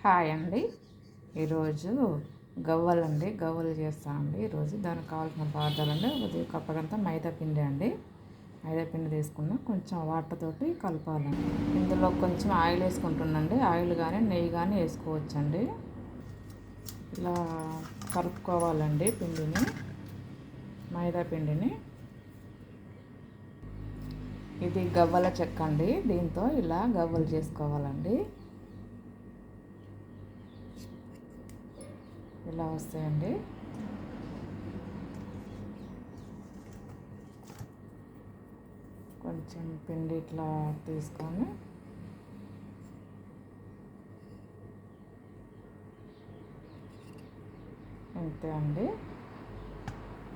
Hi అండి. ఈరోజు గవ్వలు చేస్తామండి. ఈరోజు దానికి కావాల్సిన పదార్థాలు అండి, కప్పగంత మైదా పిండి అండి. మైదా పిండి తీసుకున్న కొంచెం వాటర్ తోటి కలపాలండి. ఇందులో కొంచెం ఆయిల్ వేసుకుంటున్నాండి. ఆయిల్ కానీ నెయ్యి కానీ వేసుకోవచ్చండి. ఇలా కలుపుకోవాలండి మైదా పిండిని. ఇది గవ్వల చెక్క అండి. దీంతో ఇలా గవ్వలు చేసుకోవాలండి. ఇలా వస్తాయండి. కొంచెం పిండి ఇట్లా తీసుకొని అంతే అండి.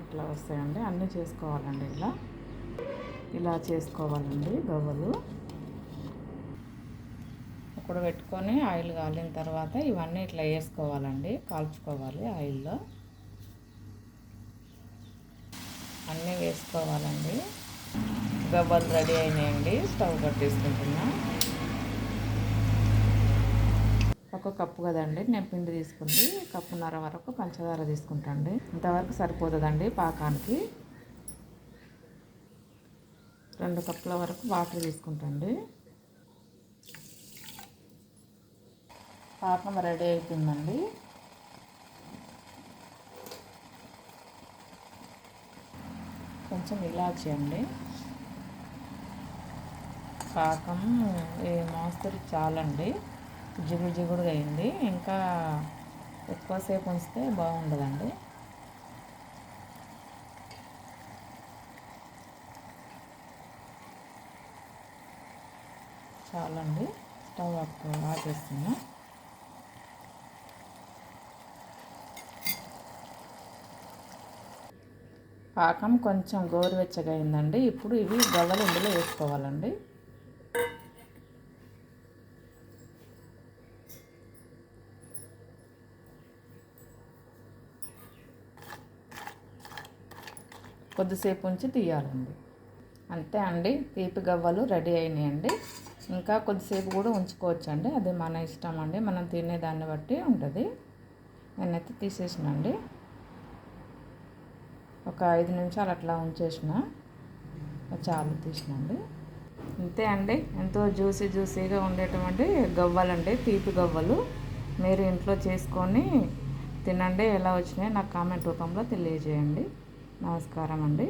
ఇట్లా వస్తాయండి. అన్నీ చేసుకోవాలండి. ఇలా చేసుకోవాలండి గవ్వలు. ఇప్పుడు పెట్టుకొని ఆయిల్ కాలిన తర్వాత ఇవన్నీ ఇట్లా వేసుకోవాలండి. కాల్చుకోవాలి ఆయిల్లో. అన్నీ వేసుకోవాలండి. గవ్వలు రెడీ అయినాయండి. స్టవ్ కట్టేసుకుంటున్నా. ఒక కప్పు కదండి నేను పిండి తీసుకుంది. కప్పున్నర వరకు పంచదార తీసుకుంటాండి. ఇంతవరకు సరిపోతుందండి పాకానికి. 2 కప్పుల వరకు వాటర్ తీసుకుంటాండి. పాకం రెడీ అవుతుందండి. కొంచెం ఇలాచి అండి. పాకం ఈ మోస్తరు చాలండి. జిగురుగా అయింది. ఇంకా ఎక్కువసేపు ఉంచితే బాగుండదండి. చాలండి. స్టవ్ ఆపేస్తున్నా. పాకం కొంచెం గోరువెచ్చగా అయిందండి. ఇప్పుడు ఇవి గవ్వలు ఇందులో వేసుకోవాలండి. కొద్దిసేపు ఉంచి తీయాలండి. అంతే అండి. తీపి గవ్వలు రెడీ అయినాయండి. ఇంకా కొద్దిసేపు కూడా ఉంచుకోవచ్చండి. అది మన ఇష్టం అండి. మనం తినే దాన్ని బట్టి ఉంటుంది. నేనైతే తీసేసినండి. ఒక 5 నిమిషాలు అట్లా ఉంచేసిన చాలు, తీసినండి. అంతే అండి. ఎంతో జ్యూసీగా ఉండేటువంటి గవ్వలండి, తీపి గవ్వలు. మీరు ఇంట్లో చేసుకొని తినండి. ఎలా వచ్చినాయో నాకు కామెంట్ రూపంలో తెలియజేయండి. నమస్కారం అండి.